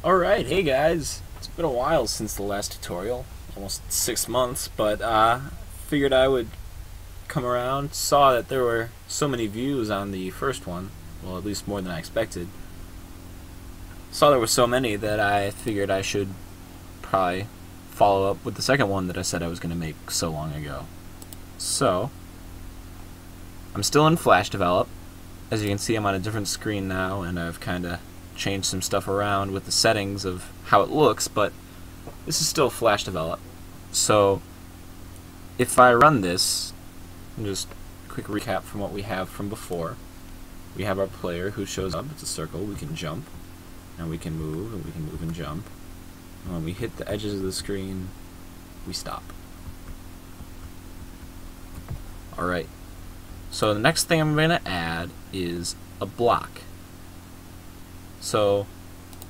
Alright, hey guys. It's been a while since the last tutorial. Almost 6 months, but figured I would come around. Saw that there were so many views on the first one. Well, at least more than I expected. Saw there were so many that I figured I should probably follow up with the second one that I said I was going to make so long ago. So, I'm still in Flash Develop. As you can see, I'm on a different screen now, and I've kind of changed some stuff around with the settings of how it looks, but this is still Flash Develop. So if I run this, just a quick recap from what we have from before. We have our player who shows up. It's a circle. We can jump, and we can move, and we can move and jump. And when we hit the edges of the screen, we stop. Alright, so the next thing I'm going to add is a block. So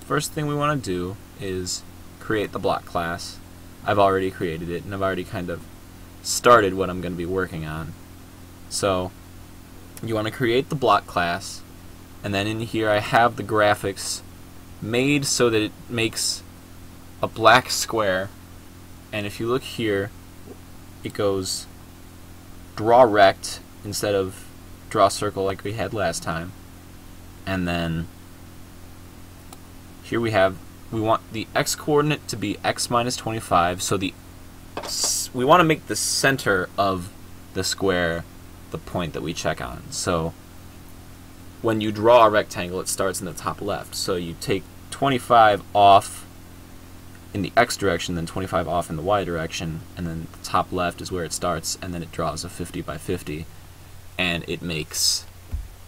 first thing we want to do is create the block class. I've already created it, and I've already kind of started what I'm going to be working on. So you want to create the block class, and then in here I have the graphics made so that it makes a black square, and if you look here it goes draw rect instead of draw circle like we had last time. And then here we want the x coordinate to be x minus 25, so we want to make the center of the square the point that we check on. So when you draw a rectangle, it starts in the top left, so you take 25 off in the x direction, then 25 off in the y direction, and then the top left is where it starts, and then it draws a 50 by 50, and it makes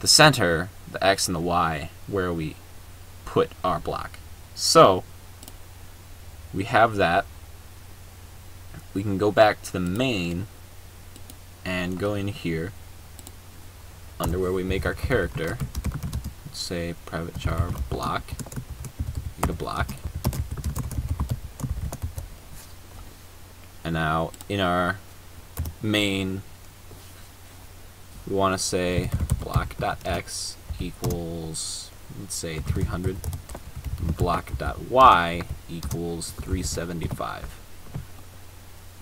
the center, the x and the y, where we put our block. So we have that. We can go back to the main and go in here under where we make our character. Let's say private jar block. Get a block. And now in our main we want to say block.x equals, let's say 300. Block.y equals 375.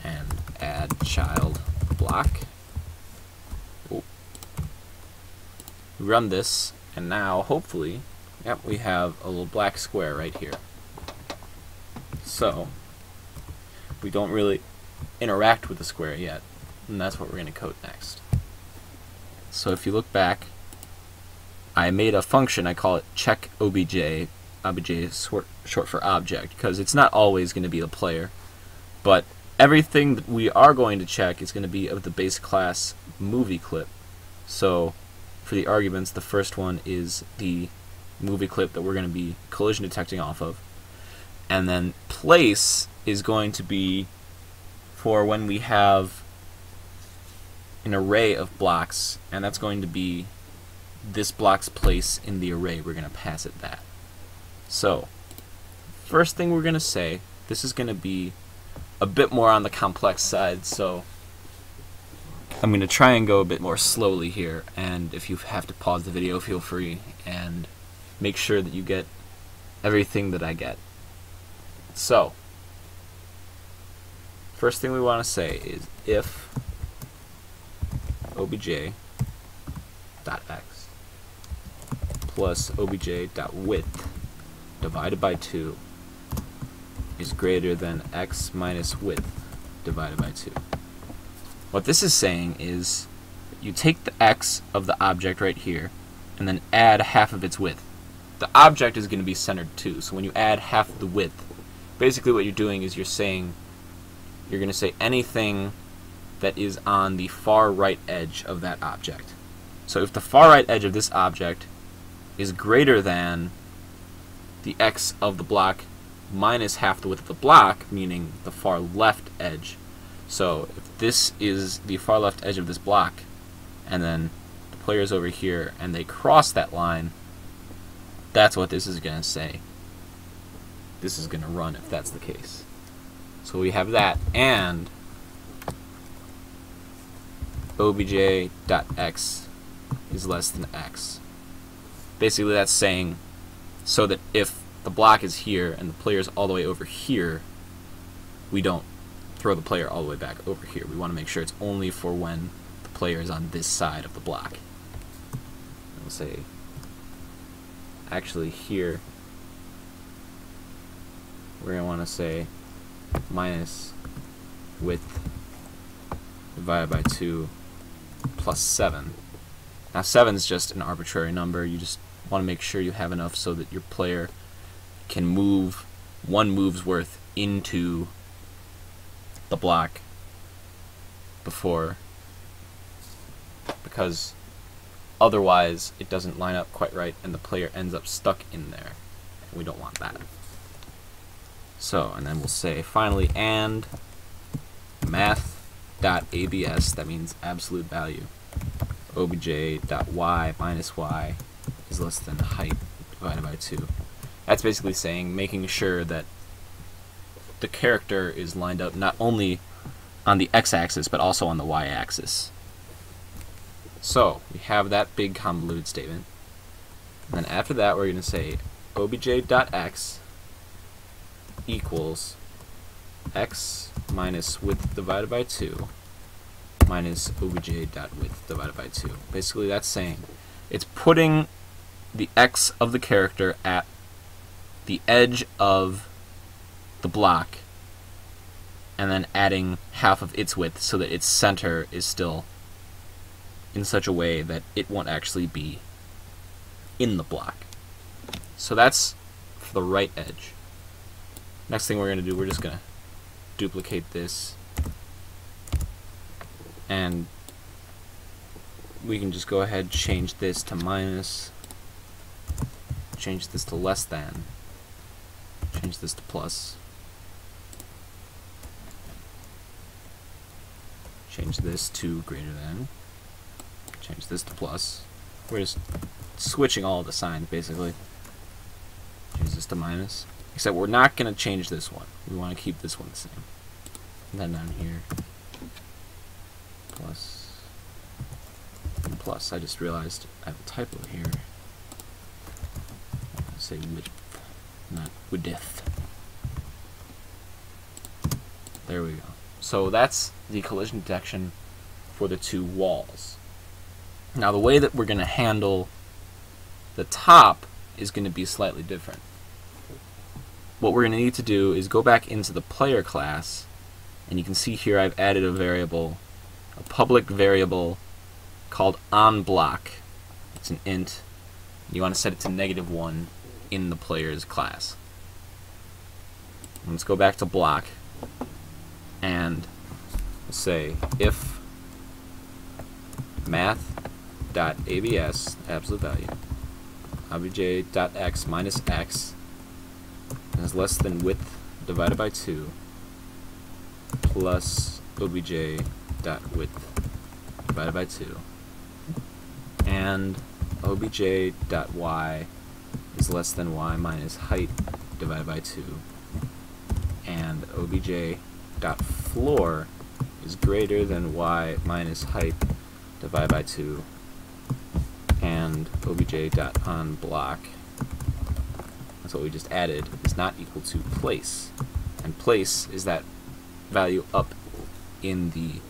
And add child block. Oh. We run this, and now hopefully, yep, we have a little black square right here. So we don't really interact with the square yet, and that's what we're going to code next. So if you look back, I made a function, I call it check obj. Obj is short for object, because it's not always going to be the player, but everything that we are going to check is going to be of the base class movie clip. So for the arguments, the first one is the movie clip that we're going to be collision detecting off of, and then place is going to be for when we have an array of blocks, and that's going to be this block's place in the array. We're going to pass it that. So first thing we're going to say, this is going to be a bit more on the complex side, so I'm going to try and go a bit more slowly here, and if you have to pause the video, feel free, and make sure that you get everything that I get. So first thing we want to say is if obj.x plus obj.width divided by 2 is greater than x minus width divided by 2. What this is saying is you take the x of the object right here and then add half of its width. The object is going to be centered too, so when you add half of the width, basically what you're doing is you're going to say anything that is on the far right edge of that object. So if the far right edge of this object is greater than the x of the block minus half the width of the block, meaning the far left edge. So if this is the far left edge of this block, and then the player's over here, and they cross that line, that's what this is going to say. This is going to run if that's the case. So we have that, and obj.x is less than x. Basically that's saying so that if the block is here and the player's all the way over here, we don't throw the player all the way back over here. We want to make sure it's only for when the player is on this side of the block. We'll say, actually here, we're going to want to say minus width divided by 2 plus 7. Now 7 is just an arbitrary number. You just want to make sure you have enough so that your player can move one move's worth into the block before, because otherwise it doesn't line up quite right and the player ends up stuck in there. We don't want that. So, and then we'll say finally and math.abs, that means absolute value, obj.y minus y is less than height divided by 2. That's basically saying, making sure that the character is lined up not only on the x-axis but also on the y-axis. So we have that big convoluted statement. And then after that we're going to say obj.x equals x minus width divided by 2 minus obj.width divided by 2. Basically that's saying it's putting the x of the character at the edge of the block and then adding half of its width so that its center is still in such a way that it won't actually be in the block. So that's for the right edge. Next thing we're going to do, we're just going to duplicate this, and we can just go ahead, change this to minus, change this to less than, change this to plus, change this to greater than, change this to plus. We're just switching all the signs basically. Change this to minus, except we're not going to change this one. We want to keep this one the same. And then down here, plus and plus. I just realized I have a typo here. I say width, not width. There we go. So that's the collision detection for the two walls. Now the way that we're going to handle the top is going to be slightly different. What we're going to need to do is go back into the player class, and you can see here I've added a variable, a public variable called onBlock. It's an int. You want to set it to -1 in the player's class. Let's go back to block and say if math.abs, absolute value, obj.x minus x is less than width divided by 2 plus obj.width divided by 2, and obj.y is less than y minus height divided by 2, and obj.floor is greater than y minus height divided by 2, and obj.onBlock, that's what we just added, is not equal to place. And place is that value up in the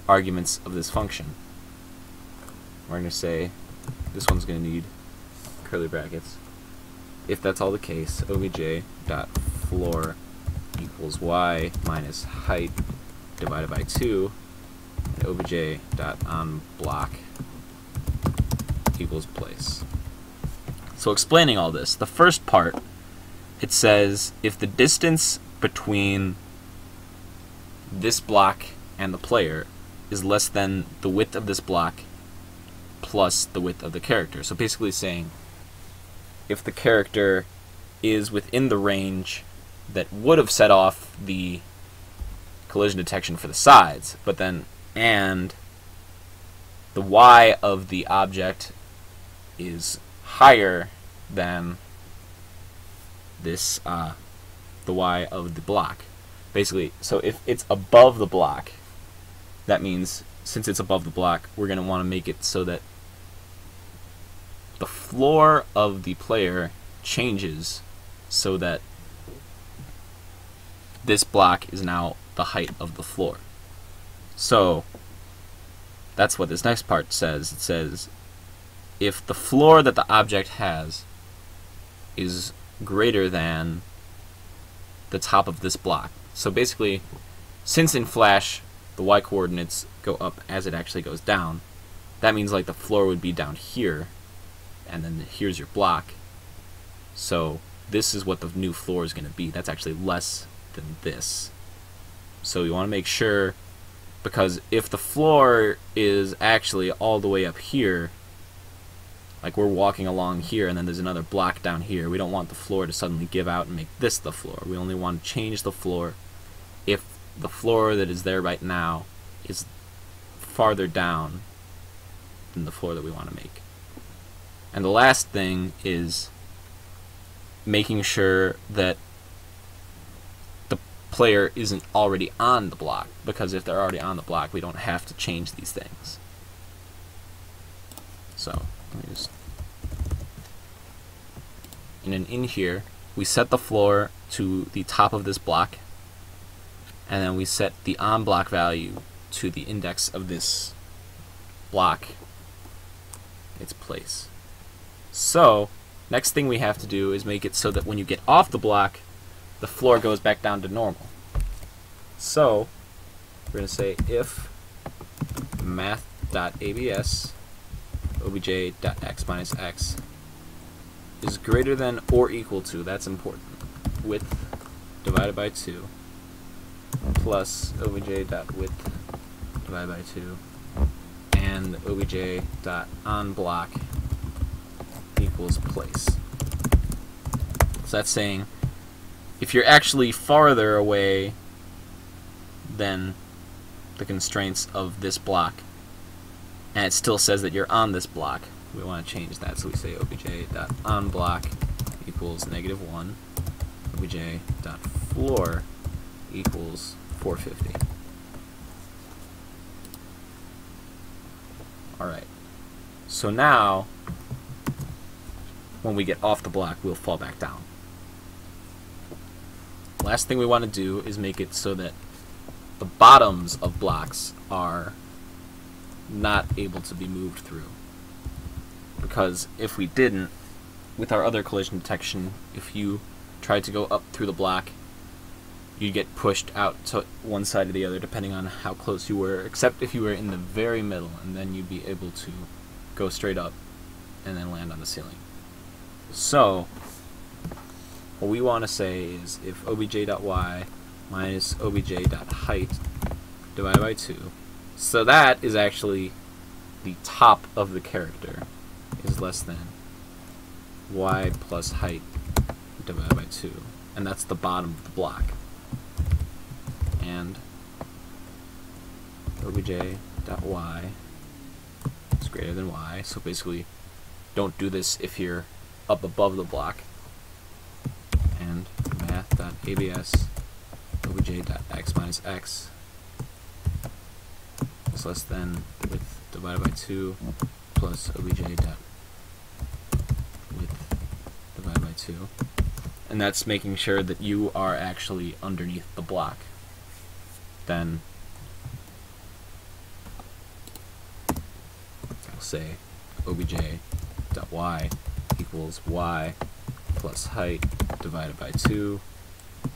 arguments of this function. We're going to say this one's going to need curly brackets. If that's all the case, obj.floor equals y minus height divided by 2, and obj.onBlock equals place. So explaining all this, the first part, it says if the distance between this block and the player is less than the width of this block plus the width of the character. So basically saying if the character is within the range that would have set off the collision detection for the sides, but then and the y of the object is higher than this the y of the block. Basically, so if it's above the block, that means since it's above the block, we're going to want to make it so that the floor of the player changes so that this block is now the height of the floor. So that's what this next part says. It says if the floor that the object has is greater than the top of this block. So basically, since in Flash the y coordinates go up as it actually goes down, that means like the floor would be down here, and then here's your block. So this is what the new floor is going to be. That's actually less than this. So you want to make sure, because if the floor is actually all the way up here, like we're walking along here and then there's another block down here, we don't want the floor to suddenly give out and make this the floor. We only want to change the floor if the floor that is there right now is farther down than the floor that we want to make. And the last thing is making sure that the player isn't already on the block, because if they're already on the block, we don't have to change these things. So let me just, and then in here we set the floor to the top of this block, and then we set the on block value to the index of this block, its place. So next thing we have to do is make it so that when you get off the block, the floor goes back down to normal. So we're going to say if math.abs obj.x minus x is greater than or equal to, that's important, width divided by 2 plus obj.width divided by 2 and obj.onBlock equals place. So that's saying if you're actually farther away than the constraints of this block, and it still says that you're on this block, we want to change that. So we say obj.onBlock equals -1, obj.floor equals 450. Alright, so now when we get off the block, we'll fall back down. Last thing we want to do is make it so that the bottoms of blocks are not able to be moved through. Because if we didn't, with our other collision detection, if you tried to go up through the block, you'd get pushed out to one side or the other depending on how close you were, except if you were in the very middle, and then you'd be able to go straight up and then land on the ceiling. So what we want to say is if obj.y minus obj.height divided by 2, so that is actually the top of the character, is less than y plus height divided by 2, and that's the bottom of the block. And obj.y is greater than y, so basically don't do this if you're up above the block. And math.abs obj.x minus x is less than width divided by 2 plus obj.width divided by 2. And that's making sure that you are actually underneath the block. Then I'll say obj.y equals y plus height divided by 2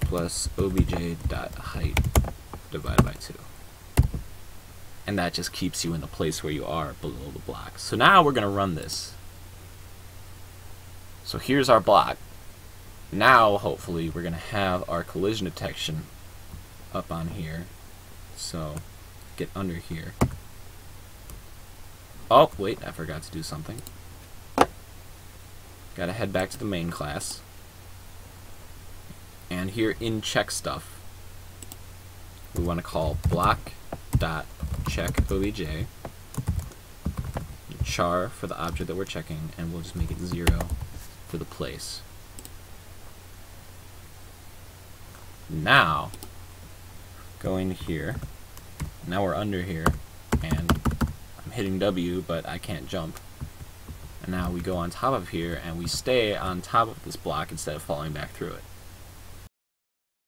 plus obj.height divided by 2. And that just keeps you in the place where you are below the block. So now we're going to run this. So here's our block. Now hopefully we're going to have our collision detection up on here. So get under here. Oh wait, I forgot to do something. Gotta head back to the main class. And here in check stuff, we want to call block.checkObj, char for the object that we're checking, and we'll just make it 0 for the place. Now, go in here. Now we're under here, and I'm hitting W, but I can't jump. And now we go on top of here and we stay on top of this block instead of falling back through it.